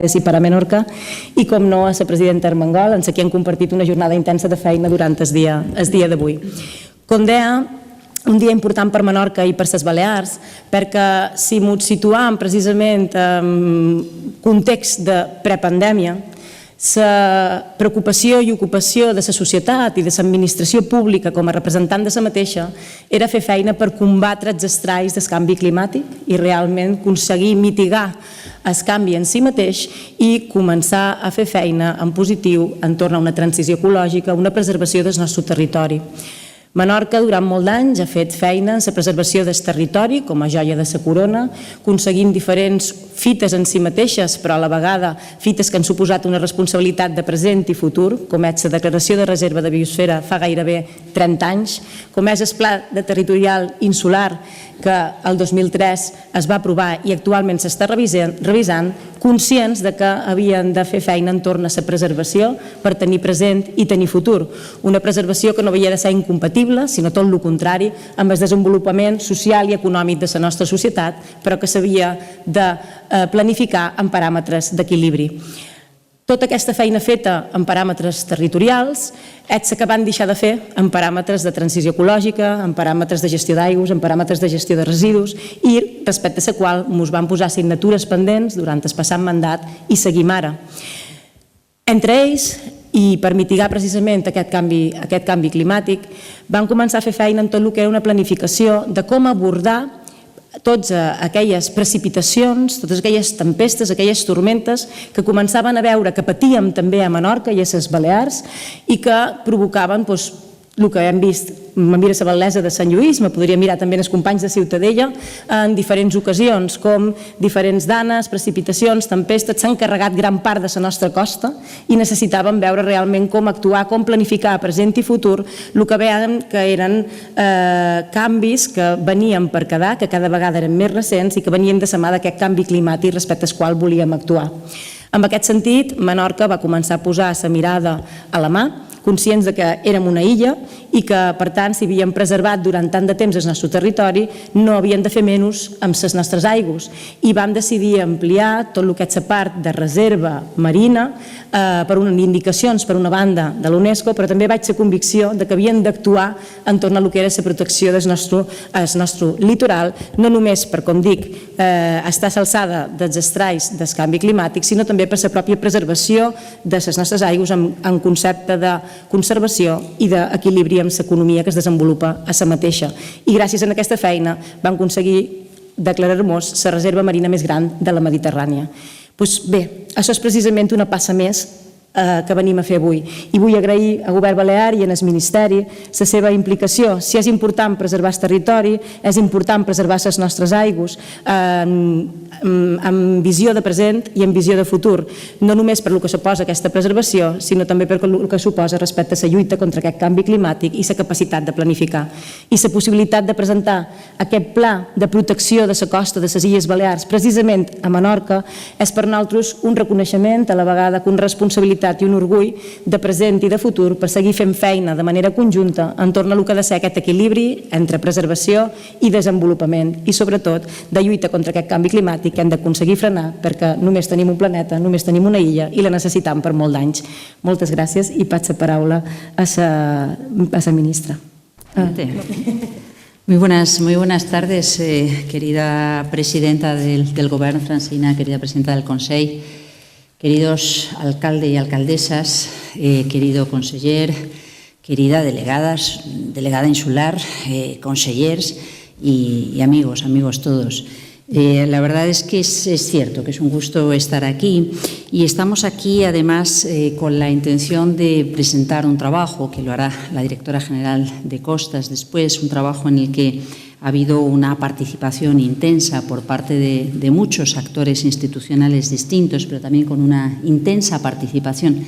i per a Menorca, i com no a la presidenta Armengol, amb qui hem compartit una jornada intensa de feina durant el dia d'avui. Com deia, un dia important per Menorca i per les Balears, perquè si ens situam precisament en context de prepandèmia, la preocupació i ocupació de la societat i de l'administració pública com a representant de la mateixa era fer feina per combatre els estralls del canvi climàtic i realment aconseguir mitigar el canvi en si mateix i començar a fer feina en positiu entorn a una transició ecològica, una preservació del nostre territori. Menorca, durant molt d'anys, ha fet feina en la preservació del territori com a joia de la corona, aconseguint diferents fites en si mateixes, però a la vegada fites que han suposat una responsabilitat de present i futur, com és la declaració de reserva de biosfera fa gairebé 30 anys, com és el pla de territorial insular que el 2003 es va aprovar i actualment s'està revisant, conscients que havien de fer feina entorn a la preservació per tenir present i tenir futur. Una preservació que no havia de ser incompatible, sinó tot el contrari, amb el desenvolupament social i econòmic de la nostra societat, però que s'havia de planificar en paràmetres d'equilibri. Tota aquesta feina feta en paràmetres territorials és la que van deixar de fer en paràmetres de transició ecològica, en paràmetres de gestió d'aigües, en paràmetres de gestió de residus i respecte a la qual ens van posar assignatures pendents durant el passat mandat i seguim ara. Entre ells, i per mitigar precisament aquest canvi climàtic, van començar a fer feina en tot el que era una planificació de com abordar totes aquelles precipitacions, totes aquelles tempestes, aquelles tormentes que començaven a veure que patíem també a Menorca i a les Balears i que provocaven el que hem vist, me mira la Val·lesa de Sant Lluís, me podria mirar també els companys de Ciutadella en diferents ocasions, com diferents danes, precipitacions, tempestes, s'han carregat gran part de la nostra costa i necessitàvem veure realment com actuar, com planificar present i futur, el que veiem que eren canvis que venien per quedar, que cada vegada eren més recents i que venien de la mà d'aquest canvi climàtic respecte al qual volíem actuar. En aquest sentit, Menorca va començar a posar la mirada a la mà, conscients que érem una illa i que, per tant, si havíem preservat durant tant de temps el nostre territori, no havien de fer menys amb les nostres aigües. I vam decidir ampliar tot el que és la part de reserva marina per unes indicacions, per una banda, de l'UNESCO, però també vaig ser convicció que havien d'actuar entorn a el que era la protecció del nostre litoral, no només per, com dic, estar a l'alçada dels estralls del canvi climàtic, sinó també per la pròpia preservació de les nostres aigües en concepte de conservació i d'equilibri amb l'economia que es desenvolupa a la mateixa. I gràcies a aquesta feina vam aconseguir declarar-nos la reserva marina més gran de la Mediterrània. Doncs bé, això és precisament una passa més que venim a fer avui. I vull agrair al Govern Balear i al Ministeri la seva implicació. Si és important preservar el territori, és important preservar les nostres aigües amb visió de present i amb visió de futur, no només per el que suposa aquesta preservació, sinó també per el que suposa respecte a la lluita contra aquest canvi climàtic i la capacitat de planificar. I la possibilitat de presentar aquest pla de protecció de la costa de les Illes Balears, precisament a Menorca, és per nosaltres un reconeixement, a la vegada que una responsabilitat i un orgull de present i de futur per seguir fent feina de manera conjunta entorn a el que ha de ser aquest equilibri entre preservació i desenvolupament i sobretot de lluita contra aquest canvi climàtic que hem d'aconseguir frenar perquè només tenim un planeta, només tenim una illa i la necessitam per molt d'anys. Moltes gràcies i passo la paraula a la ministra. Muy buenas tardes, querida presidenta del Gobierno, Francina, querida presidenta del Consejo, queridos alcalde y alcaldesas, querido conseller, querida delegada insular, consellers y amigos todos. La verdad es que es cierto que es un gusto estar aquí y estamos aquí además con la intención de presentar un trabajo que lo hará la directora general de Costas después, un trabajo en el que ha habido una participación intensa por parte de muchos actores institucionales distintos, pero también con una intensa participación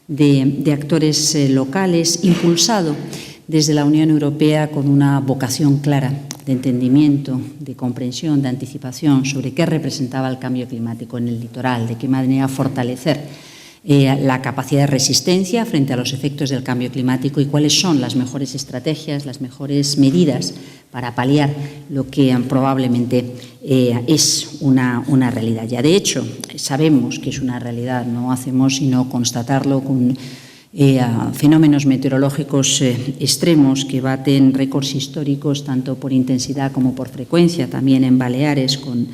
de actores locales, impulsado desde la Unión Europea con una vocación clara de entendimiento, de comprensión, de anticipación sobre qué representaba el cambio climático en el litoral, de qué manera fortalecer la capacidad de resistencia frente a los efectos del cambio climático y cuáles son las mejores estrategias, las mejores medidas paliar lo que probablemente es una realidad. Ya de hecho, sabemos que es una realidad, no hacemos sino constatarlo con fenómenos meteorológicos extremos que baten récords históricos tanto por intensidad como por frecuencia, también en Baleares con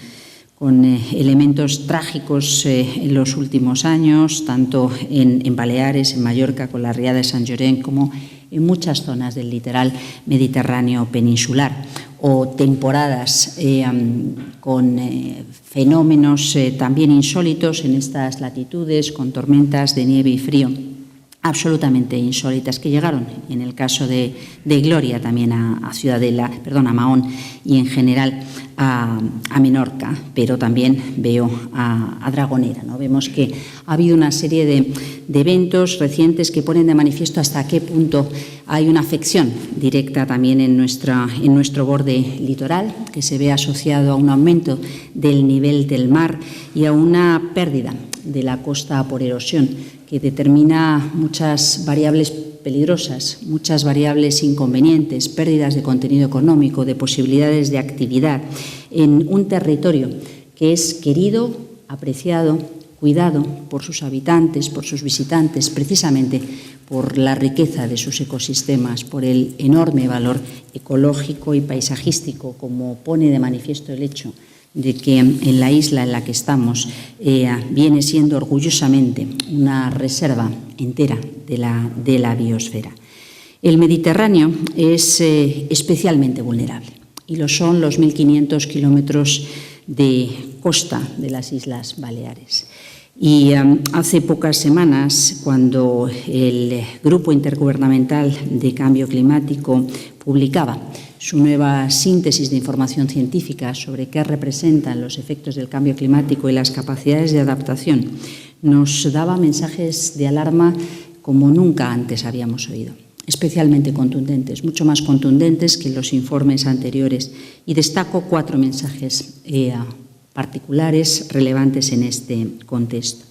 elementos trágicos en los últimos años, tanto en Baleares, en Mallorca, con la riada de Sant Llorenç, como en muchas zonas del litoral mediterráneo peninsular, o temporadas con fenómenos también insólitos en estas latitudes, con tormentas de nieve y frío absolutamente insólitas que llegaron, en el caso de Gloria, también a Mahón y en general a Menorca, pero también veo a Dragonera, ¿no? Vemos que ha habido una serie de eventos recientes que ponen de manifiesto hasta qué punto hay una afección directa también en nuestro borde litoral, que se ve asociado a un aumento del nivel del mar y a una pérdida de la costa por erosión, que determina muchas variables peligrosas, muchas variables inconvenientes, pérdidas de contenido económico, de posibilidades de actividad en un territorio que es querido, apreciado, cuidado por sus habitantes, por sus visitantes, precisamente por la riqueza de sus ecosistemas, por el enorme valor ecológico y paisajístico, como pone de manifiesto el hecho de que en la isla en la que estamos viene siendo orgullosamente una reserva entera de la biosfera. El Mediterráneo es especialmente vulnerable y lo son los 1.500 kilómetros de costa de las Islas Baleares. Y hace pocas semanas, cuando el Grupo Intergubernamental de Cambio Climático publicaba su nueva síntesis de información científica sobre qué representan los efectos del cambio climático y las capacidades de adaptación, nos daba mensajes de alarma como nunca antes habíamos oído, especialmente contundentes, mucho más contundentes que los informes anteriores. Y destaco 4 mensajes particulares relevantes en este contexto.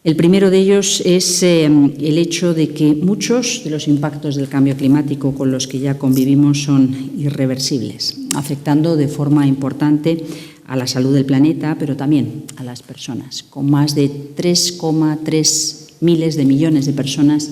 El primero de ellos es el hecho de que muchos de los impactos del cambio climático con los que ya convivimos son irreversibles, afectando de forma importante a la salud del planeta, pero también a las personas, con más de 3,3 miles de millones de personas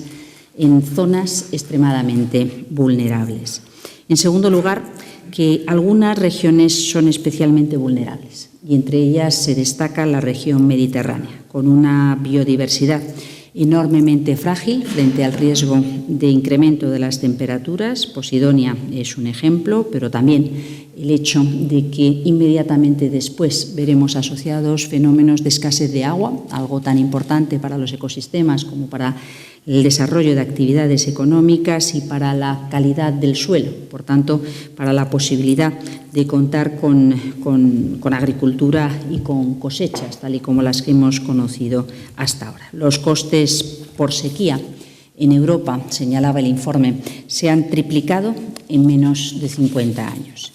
en zonas extremadamente vulnerables. En segundo lugar, que algunas regiones son especialmente vulnerables y entre ellas se destaca la región mediterránea, con una biodiversidad enormemente frágil frente al riesgo de incremento de las temperaturas. Posidonia es un ejemplo, pero también el hecho de que inmediatamente después veremos asociados fenómenos de escasez de agua, algo tan importante para los ecosistemas como para el desarrollo de actividades económicas y para la calidad del suelo, por tanto, para la posibilidad de contar con agricultura y con cosechas, tal y como las que hemos conocido hasta ahora. Los costes por sequía en Europa, señalaba el informe, se han triplicado en menos de 50 años.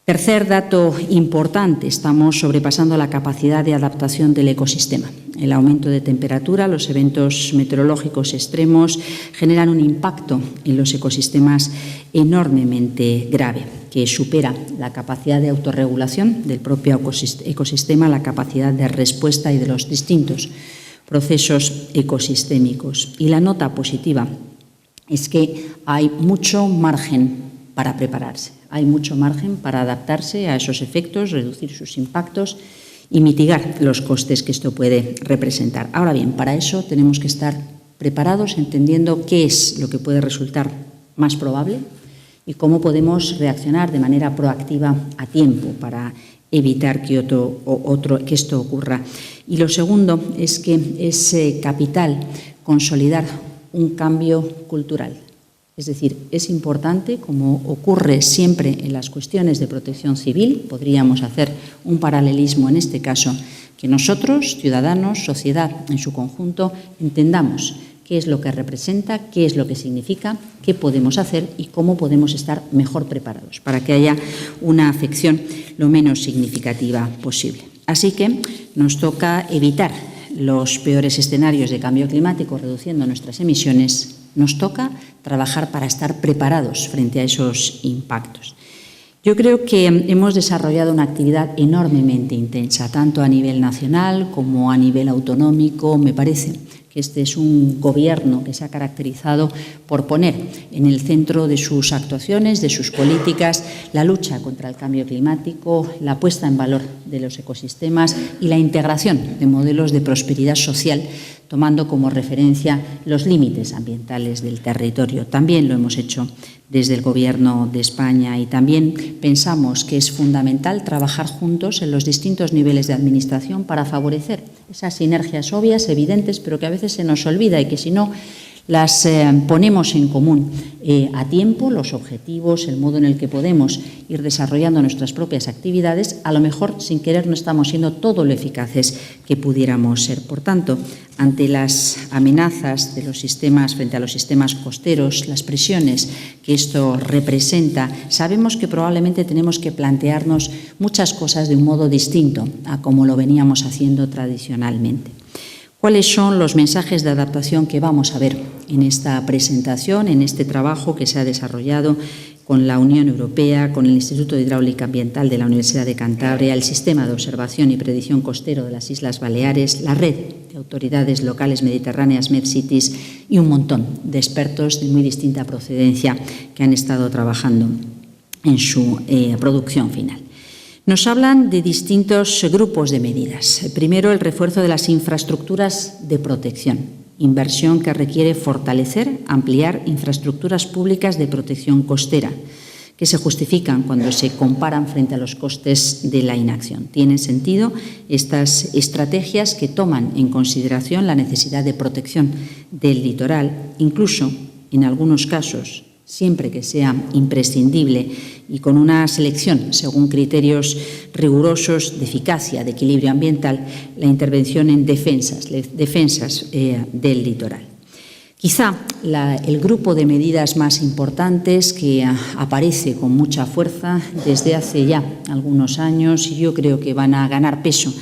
Tercer dato importante, estamos sobrepasando la capacidad de adaptación del ecosistema. El aumento de temperatura, los eventos meteorológicos extremos generan un impacto en los ecosistemas enormemente grave, que supera la capacidad de autorregulación del propio ecosistema, la capacidad de respuesta y de los distintos procesos ecosistémicos. Y la nota positiva es que hay mucho margen para prepararse. Hay mucho margen para adaptarse a esos efectos, reducir sus impactos y mitigar los costes que esto puede representar. Ahora bien, para eso tenemos que estar preparados, entendiendo qué es lo que puede resultar más probable y cómo podemos reaccionar de manera proactiva a tiempo para evitar que esto ocurra. Y lo segundo es que es capital consolidar un cambio cultural. Es decir, es importante, como ocurre siempre en las cuestiones de protección civil, podríamos hacer un paralelismo en este caso, que nosotros, ciudadanos, sociedad en su conjunto, entendamos qué es lo que representa, qué es lo que significa, qué podemos hacer y cómo podemos estar mejor preparados para que haya una afección lo menos significativa posible. Así que nos toca evitar los peores escenarios de cambio climático reduciendo nuestras emisiones. Nos toca trabajar para estar preparados frente a esos impactos. Yo creo que hemos desarrollado una actividad enormemente intensa, tanto a nivel nacional como a nivel autonómico. Me parece que este es un gobierno que se ha caracterizado por poner en el centro de sus actuaciones, de sus políticas, la lucha contra el cambio climático, la puesta en valor de los ecosistemas y la integración de modelos de prosperidad social, tomando como referencia los límites ambientales del territorio. También lo hemos hecho desde el Gobierno de España y también pensamos que es fundamental trabajar juntos en los distintos niveles de administración para favorecer esas sinergias obvias, evidentes, pero que a veces se nos olvida y que si no las ponemos en común a tiempo, los objetivos, el modo en el que podemos ir desarrollando nuestras propias actividades, a lo mejor sin querer no estamos siendo todo lo eficaces que pudiéramos ser. Por tanto, ante las amenazas de los sistemas frente a los sistemas costeros, las presiones que esto representa, sabemos que probablemente tenemos que plantearnos muchas cosas de un modo distinto a como lo veníamos haciendo tradicionalmente. ¿Cuáles son los mensajes de adaptación que vamos a ver en esta presentación, en este trabajo que se ha desarrollado con la Unión Europea, con el Instituto de Hidráulica Ambiental de la Universidad de Cantabria, el Sistema de Observación y Predicción Costero de las Islas Baleares, la red de autoridades locales mediterráneas MedCities y un montón de expertos de muy distinta procedencia que han estado trabajando en su producción final? Nos hablan de distintos grupos de medidas. Primero, el refuerzo de las infraestructuras de protección, inversión que requiere fortalecer, ampliar infraestructuras públicas de protección costera, que se justifican cuando se comparan frente a los costes de la inacción. Tienen sentido estas estrategias que toman en consideración la necesidad de protección del litoral, incluso en algunos casos, siempre que sea imprescindible y con una selección según criterios rigurosos de eficacia, de equilibrio ambiental, la intervención en defensas del litoral. Quizá el grupo de medidas más importantes que aparece con mucha fuerza desde hace ya algunos años y yo creo que van a ganar peso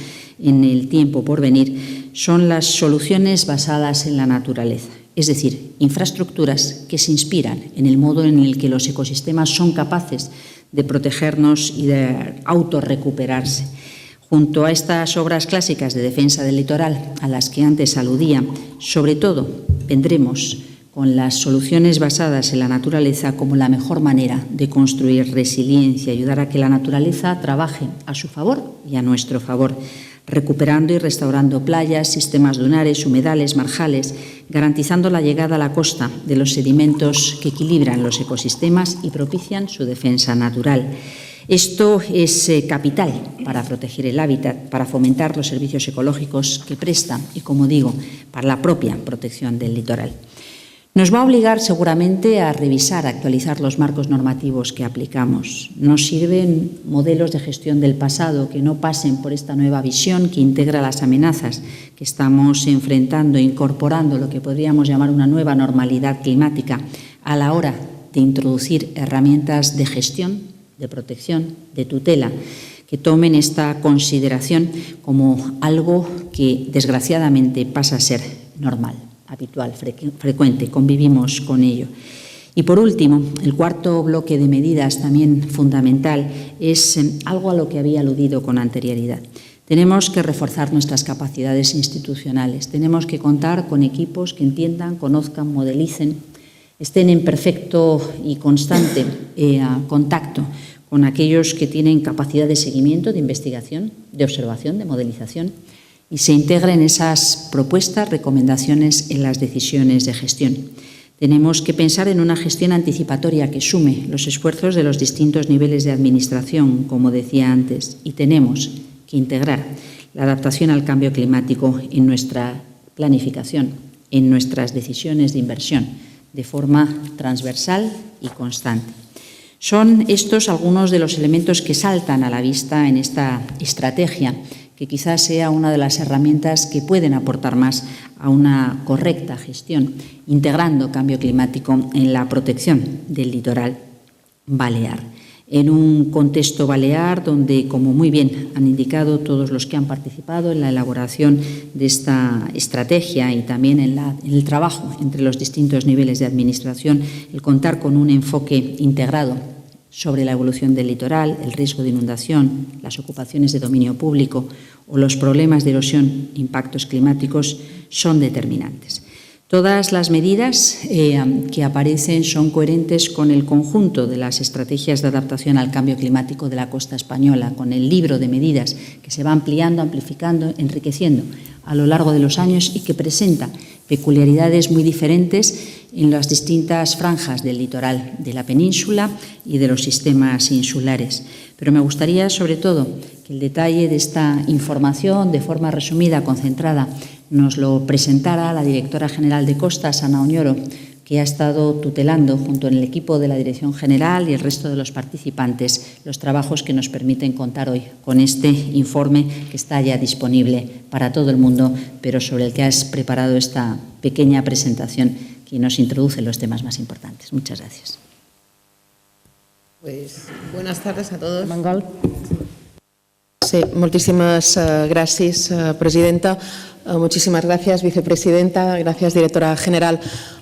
en el tiempo por venir son las soluciones basadas en la naturaleza. Es decir, infraestructuras que se inspiran en el modo en el que los ecosistemas son capaces de protegernos y de autorrecuperarse. Junto a estas obras clásicas de defensa del litoral a las que antes aludía, sobre todo vendremos con las soluciones basadas en la naturaleza como la mejor manera de construir resiliencia, ayudar a que la naturaleza trabaje a su favor y a nuestro favor, recuperando y restaurando playas, sistemas dunares, humedales, marjales, garantizando la llegada a la costa de los sedimentos que equilibran los ecosistemas y propician su defensa natural. Esto es capital para proteger el hábitat, para fomentar los servicios ecológicos que prestan y, como digo, para la propia protección del litoral. Nos va a obligar seguramente a revisar, a actualizar los marcos normativos que aplicamos. Nos sirven modelos de gestión del pasado que no pasen por esta nueva visión que integra las amenazas que estamos enfrentando, incorporando lo que podríamos llamar una nueva normalidad climática a la hora de introducir herramientas de gestión, de protección, de tutela, que tomen esta consideración como algo que desgraciadamente pasa a ser normal, habitual, frecuente, convivimos con ello. Y por último, el cuarto bloque de medidas también fundamental es algo a lo que había aludido con anterioridad. Tenemos que reforzar nuestras capacidades institucionales, tenemos que contar con equipos que entiendan, conozcan, modelicen, estén en perfecto y constante contacto con aquellos que tienen capacidad de seguimiento, de investigación, de observación, de modelización, y se integren esas propuestas, recomendaciones en las decisiones de gestión. Tenemos que pensar en una gestión anticipatoria que sume los esfuerzos de los distintos niveles de administración, como decía antes, y tenemos que integrar la adaptación al cambio climático en nuestra planificación, en nuestras decisiones de inversión, de forma transversal y constante. Son estos algunos de los elementos que saltan a la vista en esta estrategia, que quizás sea una de las herramientas que pueden aportar más a una correcta gestión, integrando cambio climático en la protección del litoral balear. En un contexto balear donde, como muy bien han indicado todos los que han participado en la elaboración de esta estrategia y también en el trabajo entre los distintos niveles de administración, el contar con un enfoque integrado sobre la evolución del litoral, el riesgo de inundación, las ocupaciones de dominio público o los problemas de erosión e impactos climáticos son determinantes. Todas las medidas que aparecen son coherentes con el conjunto de las estrategias de adaptación al cambio climático de la costa española, con el libro de medidas que se va ampliando, amplificando, enriqueciendo a lo largo de los años y que presenta peculiaridades muy diferentes en las distintas franjas del litoral de la península y de los sistemas insulares. Pero me gustaría, sobre todo, que el detalle de esta información, de forma resumida, concentrada, nos lo presentara la directora general de Costas, Ana Oñoro, que ha estado tutelando junto en el equipo de la Dirección General y el resto de los participantes los trabajos que nos permiten contar hoy con este informe que está ya disponible para todo el mundo, pero sobre el que has preparado esta pequeña presentación que nos introduce en los temas más importantes. Muchas gracias. Pues, buenas tardes a todos. Mangol. Sí, muchísimas gracias, presidenta. Muchísimas gracias, vicepresidenta. Gracias, directora general,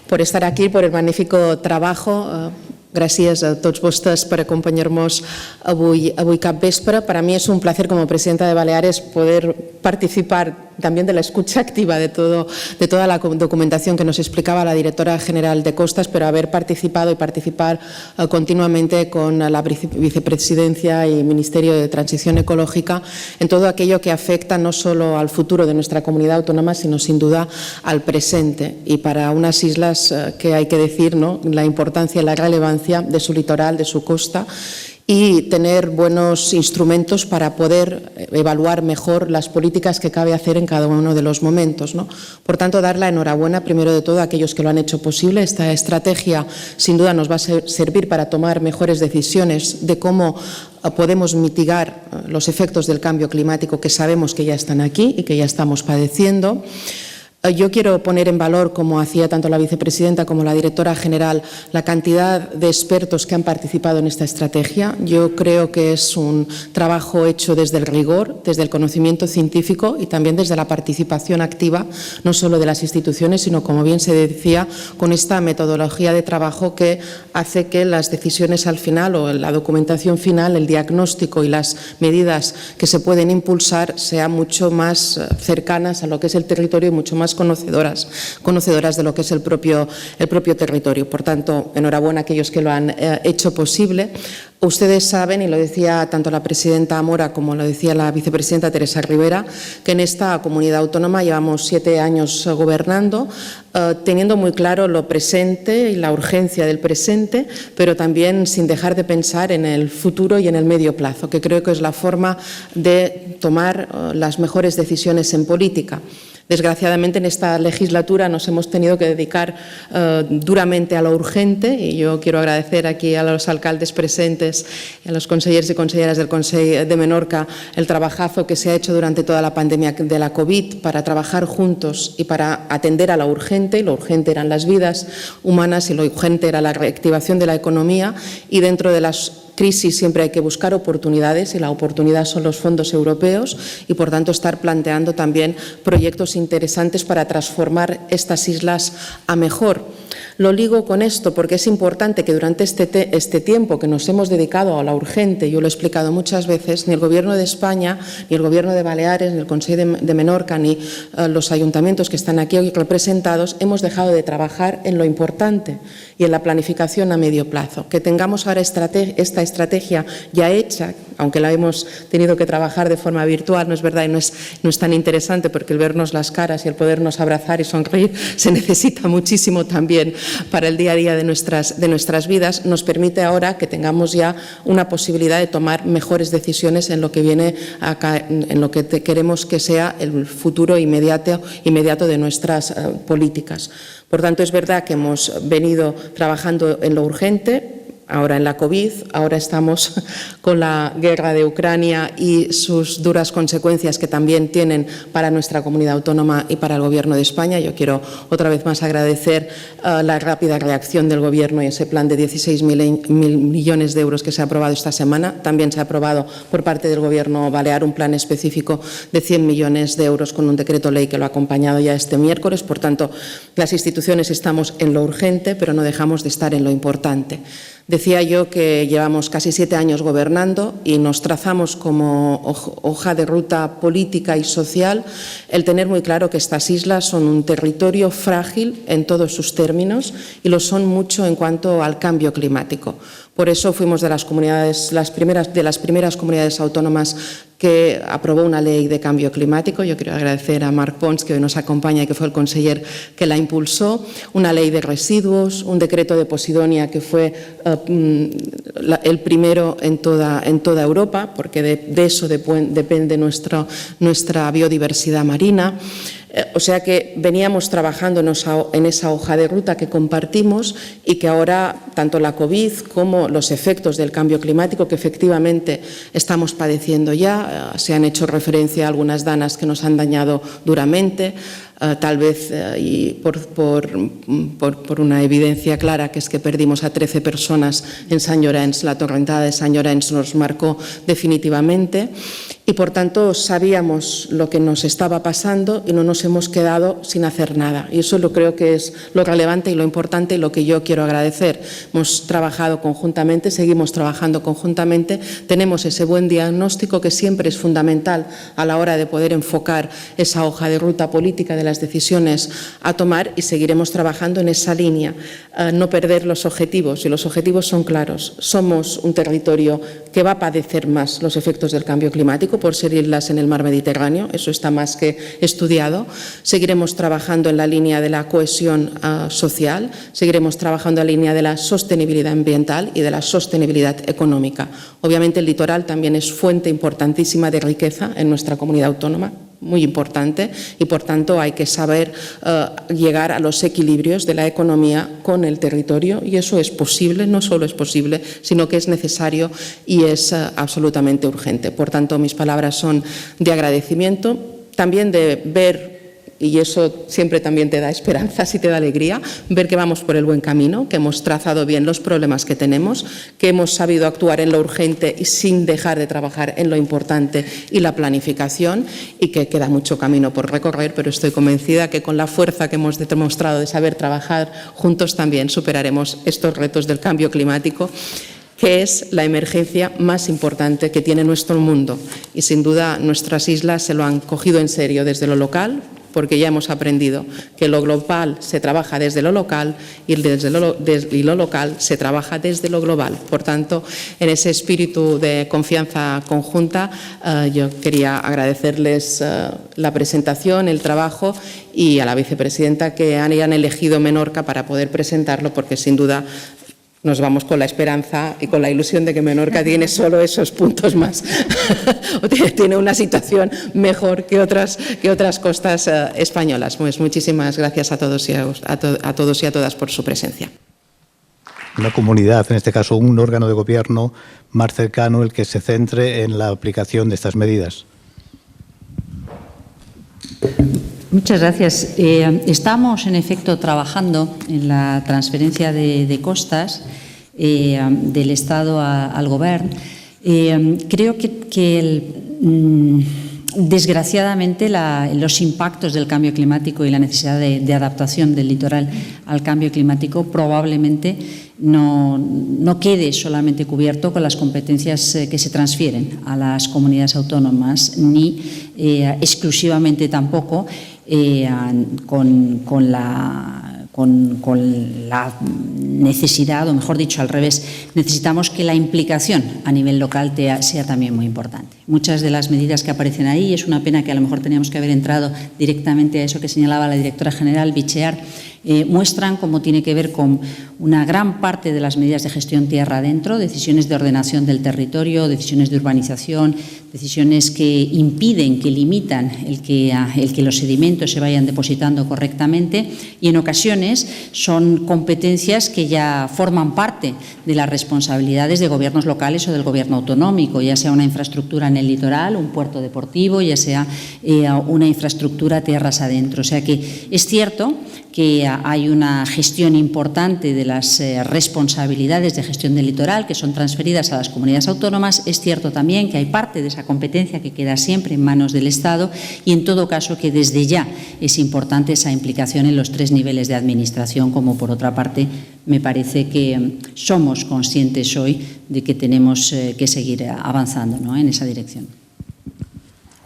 por estar aquí, por el magnífico trabajo. Gràcies a tots vostès per acompanyar-nos avui capvespre. Para mí es un placer como presidenta de Baleares poder participar también de la escucha activa de toda la documentación que nos explicaba la directora general de Costas, pero haber participado y participar continuamente con la vicepresidencia y Ministerio de Transición Ecológica en todo aquello que afecta no solo al futuro de nuestra comunidad autónoma, sino sin duda al presente. Y para unas islas que hay que decir, ¿no?, la importancia y la relevancia de su litoral, de su costa, y tener buenos instrumentos para poder evaluar mejor las políticas que cabe hacer en cada uno de los momentos, ¿no? Por tanto, dar la enhorabuena primero de todo a aquellos que lo han hecho posible. Esta estrategia sin duda nos va a servir para tomar mejores decisiones de cómo podemos mitigar los efectos del cambio climático que sabemos que ya están aquí y que ya estamos padeciendo. Yo quiero poner en valor, como hacía tanto la vicepresidenta como la directora general, la cantidad de expertos que han participado en esta estrategia. Yo creo que es un trabajo hecho desde el rigor, desde el conocimiento científico y también desde la participación activa, no solo de las instituciones, sino, como bien se decía, con esta metodología de trabajo que hace que las decisiones al final o la documentación final, el diagnóstico y las medidas que se pueden impulsar sean mucho más cercanas a lo que es el territorio y mucho más conocedoras de lo que es el propio territorio. Por tanto, enhorabuena a aquellos que lo han hecho posible. Ustedes saben, y lo decía tanto la presidenta Mora como lo decía la vicepresidenta Teresa Rivera, que en esta comunidad autónoma llevamos 7 años gobernando, teniendo muy claro lo presente y la urgencia del presente, pero también sin dejar de pensar en el futuro y en el medio plazo, que creo que es la forma de tomar las mejores decisiones en política. Desgraciadamente, en esta legislatura nos hemos tenido que dedicar duramente a lo urgente, y yo quiero agradecer aquí a los alcaldes presentes y a los consejeros y consejeras del Consell de Menorca el trabajazo que se ha hecho durante toda la pandemia de la COVID para trabajar juntos y para atender a lo urgente. Y lo urgente eran las vidas humanas y lo urgente era la reactivación de la economía, y dentro de las crisis siempre hay que buscar oportunidades, y la oportunidad son los fondos europeos, y por tanto estar planteando también proyectos interesantes para transformar estas islas a mejor. Lo ligo con esto porque es importante que durante este tiempo que nos hemos dedicado a la urgente, yo lo he explicado muchas veces, ni el Gobierno de España, ni el Gobierno de Baleares, ni el Consell de Menorca, ni los ayuntamientos que están aquí hoy representados, hemos dejado de trabajar en lo importante y en la planificación a medio plazo. Que tengamos ahora esta estrategia ya hecha, aunque la hemos tenido que trabajar de forma virtual, no es verdad, y no es tan interesante, porque el vernos las caras y el podernos abrazar y sonreír se necesita muchísimo también para el día a día de nuestras vidas, nos permite ahora que tengamos ya una posibilidad de tomar mejores decisiones en lo que viene acá, en lo que queremos que sea el futuro inmediato de nuestras políticas. Por tanto, es verdad que hemos venido trabajando en lo urgente, ahora en la COVID, ahora estamos con la guerra de Ucrania y sus duras consecuencias que también tienen para nuestra comunidad autónoma y para el Gobierno de España. Yo quiero otra vez más agradecer la rápida reacción del Gobierno y ese plan de 16.000 millones de euros que se ha aprobado esta semana. También se ha aprobado por parte del Gobierno balear un plan específico de 100 millones de euros con un decreto ley que lo ha acompañado ya este miércoles. Por tanto, las instituciones estamos en lo urgente, pero no dejamos de estar en lo importante. Decía yo que llevamos casi 7 años gobernando y nos trazamos como hoja de ruta política y social el tener muy claro que estas islas son un territorio frágil en todos sus términos y lo son mucho en cuanto al cambio climático. Por eso fuimos de las primeras comunidades autónomas que aprobó una ley de cambio climático. Yo quiero agradecer a Marc Pons, que hoy nos acompaña y que fue el conseller que la impulsó, una ley de residuos, un decreto de Posidonia que fue el primero en toda Europa, porque de eso depende nuestra biodiversidad marina. O sea que veníamos trabajando en esa hoja de ruta que compartimos y que ahora tanto la COVID como los efectos del cambio climático que efectivamente estamos padeciendo ya, se han hecho referencia a algunas danas que nos han dañado duramente, tal vez y por una evidencia clara, que es que perdimos a 13 personas en Sant Llorenç. La torrentada de Sant Llorenç nos marcó definitivamente y, por tanto, sabíamos lo que nos estaba pasando y no nos hemos quedado sin hacer nada. Y eso creo que es lo relevante y lo importante y lo que yo quiero agradecer. Hemos trabajado conjuntamente, seguimos trabajando conjuntamente, tenemos ese buen diagnóstico que siempre es fundamental a la hora de poder enfocar esa hoja de ruta política de las decisiones a tomar, y seguiremos trabajando en esa línea. No perder los objetivos, y los objetivos son claros. Somos un territorio que va a padecer más los efectos del cambio climático por ser islas en el mar Mediterráneo, eso está más que estudiado. Seguiremos trabajando en la línea de la cohesión social, seguiremos trabajando en la línea de la sostenibilidad ambiental y de la sostenibilidad económica. Obviamente el litoral también es fuente importantísima de riqueza en nuestra comunidad autónoma, muy importante, y por tanto hay que saber llegar a los equilibrios de la economía con el territorio, y eso es posible, no solo es posible, sino que es necesario y es absolutamente urgente. Por tanto, mis palabras son de agradecimiento, también de ver, y eso siempre también te da esperanzas y te da alegría, ver que vamos por el buen camino, que hemos trazado bien los problemas que tenemos, que hemos sabido actuar en lo urgente y sin dejar de trabajar en lo importante y la planificación, y que queda mucho camino por recorrer, pero estoy convencida que con la fuerza que hemos demostrado de saber trabajar juntos también superaremos estos retos del cambio climático, que es la emergencia más importante que tiene nuestro mundo. Y sin duda nuestras islas se lo han cogido en serio desde lo local, porque ya hemos aprendido que lo global se trabaja desde lo local y lo local se trabaja desde lo global. Por tanto, en ese espíritu de confianza conjunta, yo quería agradecerles la presentación, el trabajo, y a la vicepresidenta que hayan elegido Menorca para poder presentarlo, porque sin duda nos vamos con la esperanza y con la ilusión de que Menorca tiene solo esos puntos más, tiene una situación mejor que otras costas españolas. Pues muchísimas gracias a todos y a todas por su presencia. Una comunidad, en este caso un órgano de gobierno más cercano, el que se centre en la aplicación de estas medidas. Muchas gracias. Estamos, en efecto, trabajando en la transferencia de costas del Estado al Govern. Creo que desgraciadamente los impactos del cambio climático y la necesidad de adaptación del litoral al cambio climático probablemente no quede solamente cubierto con las competencias que se transfieren a las comunidades autónomas, ni exclusivamente tampoco con la necesidad, o mejor dicho, al revés, necesitamos que la implicación a nivel local sea también muy importante. Muchas de las medidas que aparecen ahí, es una pena que a lo mejor teníamos que haber entrado directamente a eso que señalaba la directora general, Bichear, muestran cómo tiene que ver con una gran parte de las medidas de gestión tierra adentro, decisiones de ordenación del territorio, decisiones de urbanización, decisiones que impiden, que limitan el que los sedimentos se vayan depositando correctamente, y en ocasiones son competencias que ya forman parte de las responsabilidades de gobiernos locales o del gobierno autonómico, ya sea una infraestructura en el litoral, un puerto deportivo, ya sea una infraestructura tierras adentro. O sea que es cierto que hay una gestión importante de las responsabilidades de gestión del litoral que son transferidas a las comunidades autónomas. Es cierto también que hay parte de esa competencia que queda siempre en manos del Estado y, en todo caso, que desde ya es importante esa implicación en los 3 niveles de administración, como por otra parte me parece que somos conscientes hoy de que tenemos que seguir avanzando, ¿no?, en esa dirección.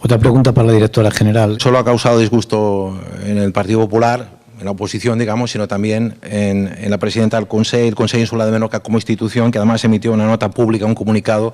Otra pregunta para la directora general. Solo ha causado disgusto en el Partido Popular, en la oposición, digamos, sino también en la presidenta del Consell, el Consell Insular de Menorca como institución, que además emitió una nota pública, un comunicado,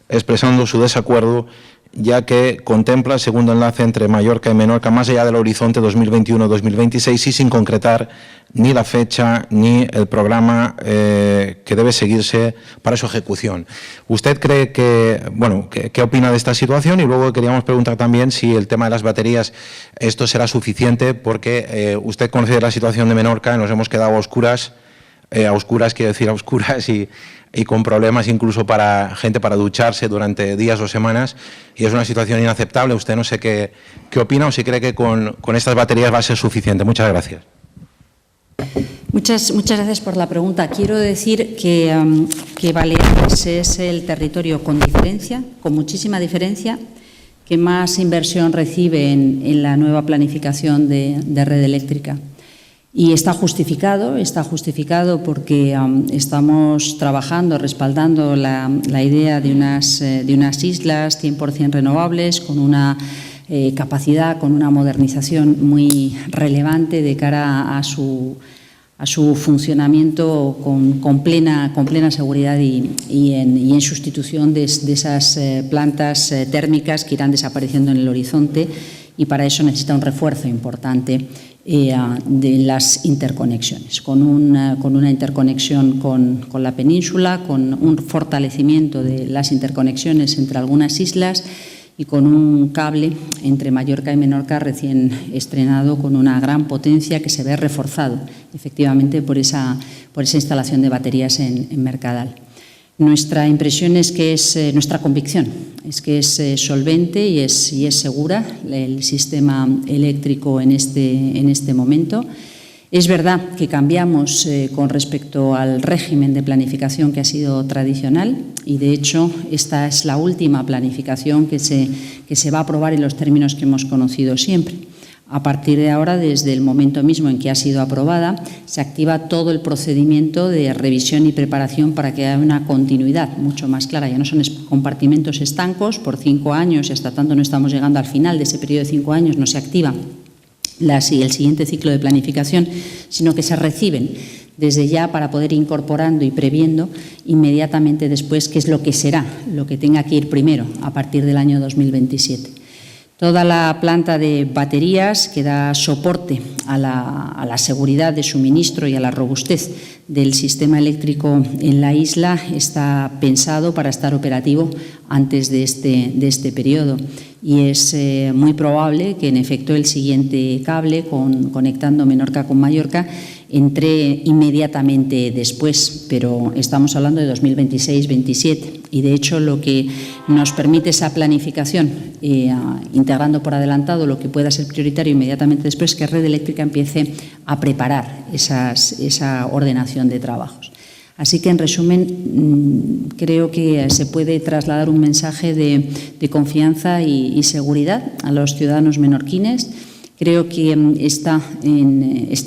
expresando su desacuerdo, ya que contempla el segundo enlace entre Mallorca y Menorca más allá del horizonte 2021-2026 y sin concretar ni la fecha ni el programa que debe seguirse para su ejecución. ¿Usted cree que, bueno, qué opina de esta situación? Y luego queríamos preguntar también si el tema de las baterías, esto será suficiente, porque usted conoce la situación de Menorca y nos hemos quedado a oscuras, y con problemas incluso para gente para ducharse durante días o semanas, y es una situación inaceptable. Usted no sé qué opina o si cree que con estas baterías va a ser suficiente. Muchas gracias. Muchas gracias por la pregunta. Quiero decir que Baleares es el territorio con diferencia, con muchísima diferencia, que más inversión recibe en la nueva planificación de red eléctrica. Y está justificado porque estamos trabajando, respaldando la idea de unas islas 100% renovables, con una capacidad, con una modernización muy relevante de cara a su funcionamiento con plena seguridad y en sustitución de esas plantas térmicas que irán desapareciendo en el horizonte, y para eso necesita un refuerzo importante de las interconexiones, con una interconexión con la península, con un fortalecimiento de las interconexiones entre algunas islas y con un cable entre Mallorca y Menorca recién estrenado con una gran potencia que se ve reforzado efectivamente por esa instalación de baterías en Mercadal. Nuestra impresión es que nuestra convicción es que es solvente y es segura el sistema eléctrico en este momento. Es verdad que cambiamos con respecto al régimen de planificación que ha sido tradicional, y de hecho esta es la última planificación que se va a aprobar en los términos que hemos conocido siempre. A partir de ahora, desde el momento mismo en que ha sido aprobada, se activa todo el procedimiento de revisión y preparación para que haya una continuidad mucho más clara. Ya no son compartimentos estancos por 5 años y hasta tanto no estamos llegando al final de ese periodo de 5 años, no se activa el siguiente ciclo de planificación, sino que se reciben desde ya para poder ir incorporando y previendo inmediatamente después qué es lo que será, lo que tenga que ir primero a partir del año 2027. Toda la planta de baterías que da soporte a la seguridad de suministro y a la robustez del sistema eléctrico en la isla está pensado para estar operativo antes de este periodo, y es muy probable que en efecto el siguiente cable conectando Menorca con Mallorca entre inmediatamente después, pero estamos hablando de 2026-27, y de hecho lo que nos permite esa planificación, integrando por adelantado lo que pueda ser prioritario inmediatamente después, que Red Eléctrica empiece a preparar esa ordenación de trabajos. Así que, en resumen, creo que se puede trasladar un mensaje de confianza y seguridad a los ciudadanos menorquines. Creo que está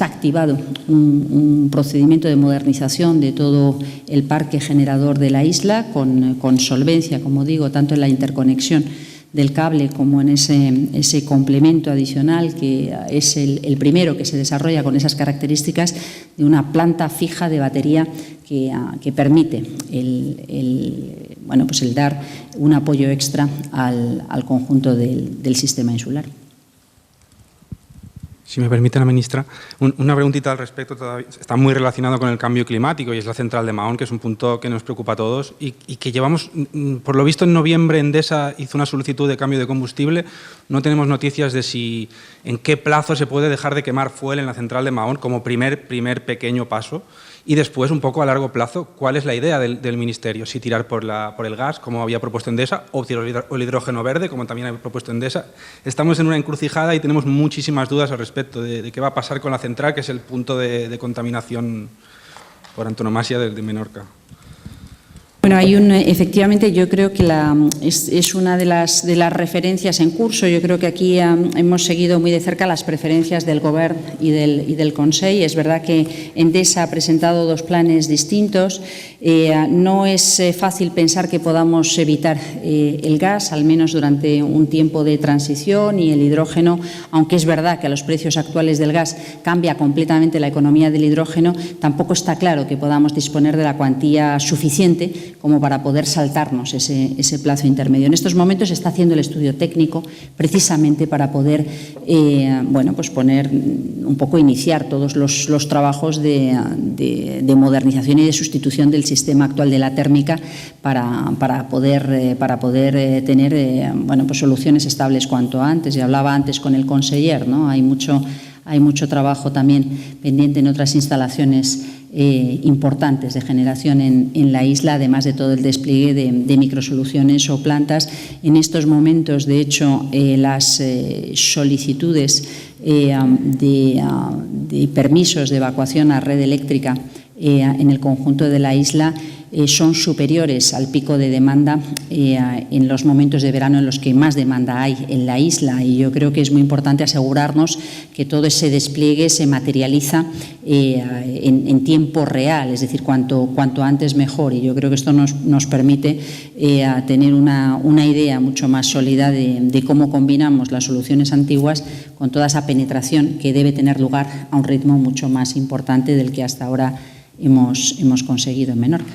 activado un procedimiento de modernización de todo el parque generador de la isla con solvencia, como digo, tanto en la interconexión del cable como en ese complemento adicional que es el primero que se desarrolla con esas características de una planta fija de batería que permite el dar un apoyo extra al conjunto del sistema insular. Si me permite la ministra, una preguntita al respecto. Está muy relacionado con el cambio climático y es la central de Mahón, que es un punto que nos preocupa a todos y que llevamos, por lo visto en noviembre Endesa hizo una solicitud de cambio de combustible. No tenemos noticias de si ¿En qué plazo se puede dejar de quemar fuel en la central de Mahón como primer pequeño paso? Y después, un poco a largo plazo, ¿cuál es la idea del Ministerio? Si tirar por el gas, como había propuesto Endesa, o el hidrógeno verde, como también había propuesto Endesa. Estamos en una encrucijada y tenemos muchísimas dudas al respecto de qué va a pasar con la central, que es el punto de contaminación por antonomasia de Menorca. Bueno, efectivamente, yo creo que es una de las referencias en curso. Yo creo que aquí hemos seguido muy de cerca las preferencias del Govern y del Consell. Es verdad que Endesa ha presentado dos planes distintos. No es fácil pensar que podamos evitar el gas, al menos durante un tiempo de transición, y el hidrógeno, aunque es verdad que a los precios actuales del gas cambia completamente la economía del hidrógeno, tampoco está claro que podamos disponer de la cuantía suficiente como para poder saltarnos ese plazo intermedio. En estos momentos se está haciendo el estudio técnico precisamente para poder pues poner un poco, iniciar todos los trabajos de modernización y de sustitución del sistema actual de la térmica para poder tener pues soluciones estables cuanto antes. Y hablaba antes con el conseller, ¿no? Hay mucho trabajo también pendiente en otras instalaciones importantes de generación en la isla, además de todo el despliegue de microsoluciones o plantas. En estos momentos, de hecho, las solicitudes de permisos de evacuación a red eléctrica en el conjunto de la isla son superiores al pico de demanda en los momentos de verano en los que más demanda hay en la isla, y yo creo que es muy importante asegurarnos que todo ese despliegue se materializa en tiempo real, es decir, cuanto antes mejor, y yo creo que esto nos permite tener una idea mucho más sólida de cómo combinamos las soluciones antiguas con toda esa penetración que debe tener lugar a un ritmo mucho más importante del que hasta ahora hemos conseguido en Menorca.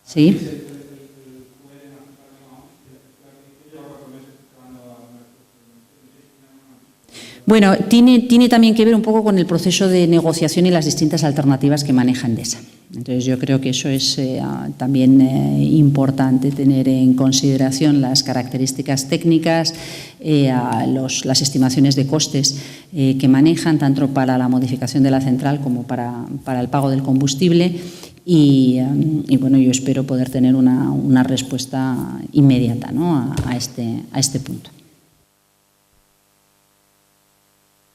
¿Sí? Bueno, tiene también que ver un poco con el proceso de negociación y las distintas alternativas que maneja Endesa. Entonces, yo creo que eso es también importante tener en consideración las características técnicas, las estimaciones de costes que manejan, tanto para la modificación de la central como para el pago del combustible. Y bueno, yo espero poder tener una respuesta inmediata, ¿no?, a este punto.